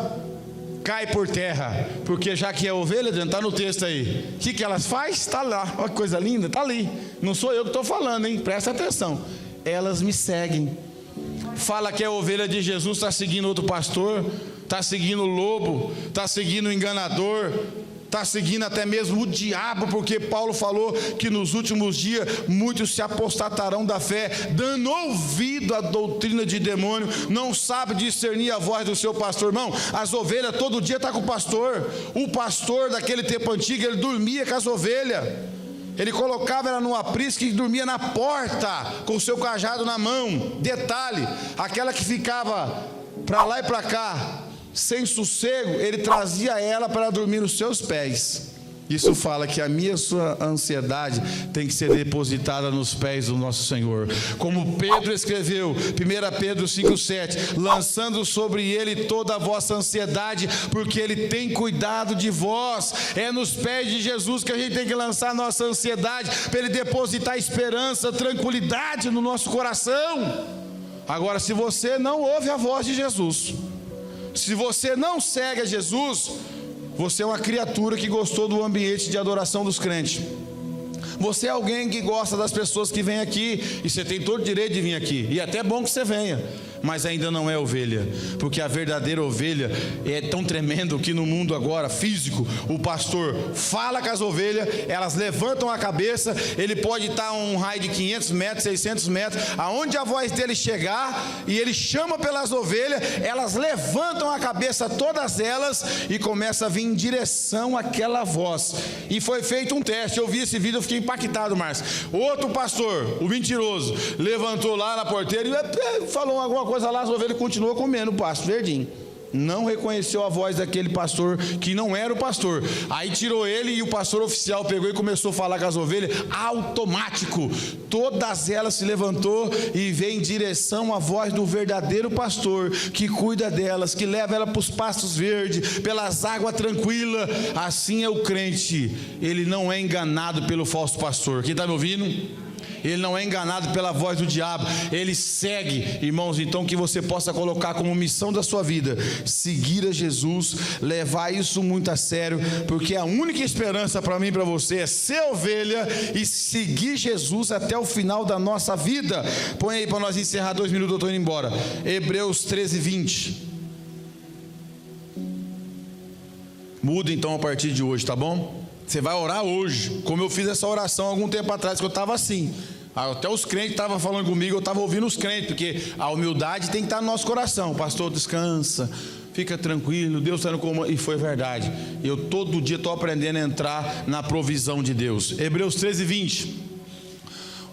cai por terra, porque já que é ovelha, está no texto aí. O que elas fazem? Está lá, olha que coisa linda, está ali. Não sou eu que estou falando, hein? Presta atenção. Elas me seguem. Fala que é ovelha de Jesus, está seguindo outro pastor, está seguindo o lobo, está seguindo o enganador, está seguindo até mesmo o diabo, porque Paulo falou que nos últimos dias muitos se apostatarão da fé, dando ouvido à doutrina de demônio, não sabe discernir a voz do seu pastor. Irmão, as ovelhas todo dia estão com o pastor daquele tempo antigo, ele dormia com as ovelhas, ele colocava ela num aprisco e dormia na porta, com o seu cajado na mão. Detalhe, aquela que ficava para lá e para cá, sem sossego, ele trazia ela para dormir nos seus pés. Isso fala que a minha e a sua ansiedade tem que ser depositada nos pés do nosso Senhor. Como Pedro escreveu, 1 Pedro 5,7, lançando sobre ele toda a vossa ansiedade, porque ele tem cuidado de vós. É nos pés de Jesus que a gente tem que lançar a nossa ansiedade, para ele depositar esperança, tranquilidade no nosso coração. Agora, se você não ouve a voz de Jesus, se você não segue a Jesus, você é uma criatura que gostou do ambiente de adoração dos crentes. Você é alguém que gosta das pessoas que vêm aqui, e você tem todo o direito de vir aqui, e é até bom que você venha, mas ainda não é ovelha, porque a verdadeira ovelha é tão tremendo que no mundo agora físico, o pastor fala com as ovelhas, elas levantam a cabeça, ele pode estar a um raio de 500 metros, 600 metros, aonde a voz dele chegar, e ele chama pelas ovelhas, elas levantam a cabeça, todas elas, e começa a vir em direção àquela voz. E foi feito um teste, eu vi esse vídeo, eu fiquei impactado, Márcio. Outro pastor, o mentiroso, levantou lá na porteira e falou alguma coisa lá, as ovelhas continuam comendo o pasto verdinho. Não reconheceu a voz daquele pastor que não era o pastor. Aí tirou ele e o pastor oficial pegou e começou a falar com as ovelhas, automático. Todas elas se levantou e veio em direção à voz do verdadeiro pastor, que cuida delas, que leva ela para os pastos verdes, pelas águas tranquilas. Assim é o crente, ele não é enganado pelo falso pastor. Quem está me ouvindo? Ele não é enganado pela voz do diabo, ele segue, irmãos. Então que você possa colocar como missão da sua vida, seguir a Jesus, levar isso muito a sério, porque a única esperança para mim e para você é ser ovelha e seguir Jesus até o final da nossa vida. Põe aí para nós encerrar 2 minutos, eu estou indo embora. Hebreus 13:20. Muda então a partir de hoje, tá bom? Você vai orar hoje, como eu fiz essa oração algum tempo atrás, que eu estava assim. Até os crentes estavam falando comigo, eu estava ouvindo os crentes, porque a humildade tem que estar no nosso coração. Pastor, descansa, fica tranquilo, Deus está no comando. E foi verdade. Eu todo dia estou aprendendo a entrar na provisão de Deus. Hebreus 13:20.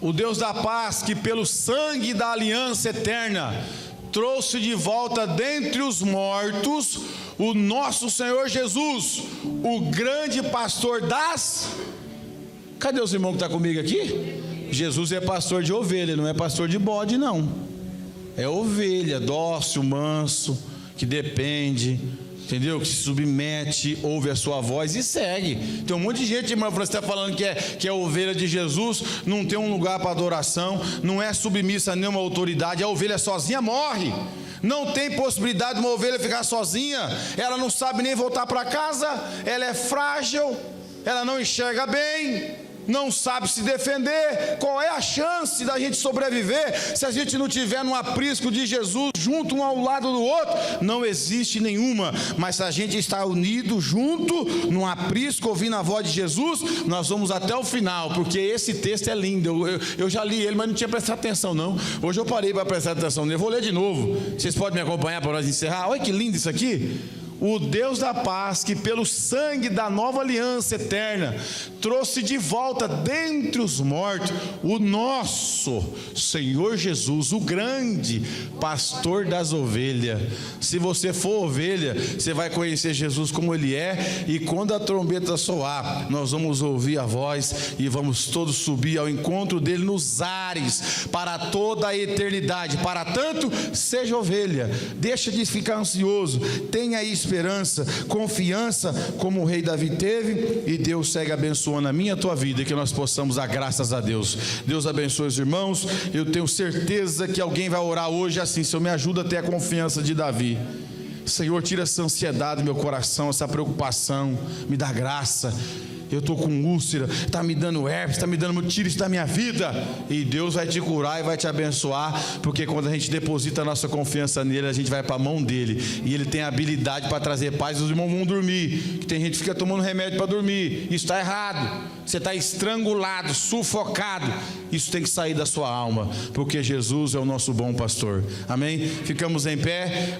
O Deus da paz, que pelo sangue da aliança eterna trouxe de volta dentre os mortos o nosso Senhor Jesus, o grande pastor das... Cadê os irmãos que estão comigo aqui? Jesus é pastor de ovelha, não é pastor de bode, não. É ovelha, dócil, manso, que depende, entendeu? Que se submete, ouve a sua voz e segue. Tem um monte de gente, irmão, você está falando que é ovelha de Jesus, não tem um lugar para adoração, não é submissa a nenhuma autoridade, a ovelha sozinha morre. Não tem possibilidade de uma ovelha ficar sozinha, ela não sabe nem voltar para casa, ela é frágil, ela não enxerga bem, não sabe se defender. Qual é a chance da gente sobreviver se a gente não tiver num aprisco de Jesus, junto um ao lado do outro? Não existe nenhuma. Mas se a gente está unido junto, num aprisco, ouvindo a voz de Jesus, nós vamos até o final, porque esse texto é lindo. Eu já li ele, mas não tinha prestado atenção não. Hoje eu parei para prestar atenção nele, eu vou ler de novo. Vocês podem me acompanhar para nós encerrar? Olha que lindo isso aqui. O Deus da paz, que pelo sangue da nova aliança eterna trouxe de volta dentre os mortos o nosso Senhor Jesus, o grande pastor das ovelhas. Se você for ovelha, você vai conhecer Jesus como Ele é, e quando a trombeta soar, nós vamos ouvir a voz e vamos todos subir ao encontro dele nos ares para toda a eternidade. Para tanto, seja ovelha, deixa de ficar ansioso, tenha isso, esperança, confiança, como o rei Davi teve, e Deus segue abençoando a minha e a tua vida, e que nós possamos dar graças a Deus. Deus abençoe os irmãos. Eu tenho certeza que alguém vai orar hoje assim: Senhor, me ajuda a ter a confiança de Davi. Senhor, tira essa ansiedade do meu coração, essa preocupação, me dá graça. Eu estou com úlcera, está me dando herpes, está me dando, tira isso da minha vida, e Deus vai te curar e vai te abençoar, porque quando a gente deposita a nossa confiança nele, a gente vai para a mão dele, e ele tem a habilidade para trazer paz. Os irmãos vão dormir, que tem gente que fica tomando remédio para dormir, isso está errado. Você está estrangulado, sufocado, isso tem que sair da sua alma, porque Jesus é o nosso bom pastor. Amém? Ficamos em pé.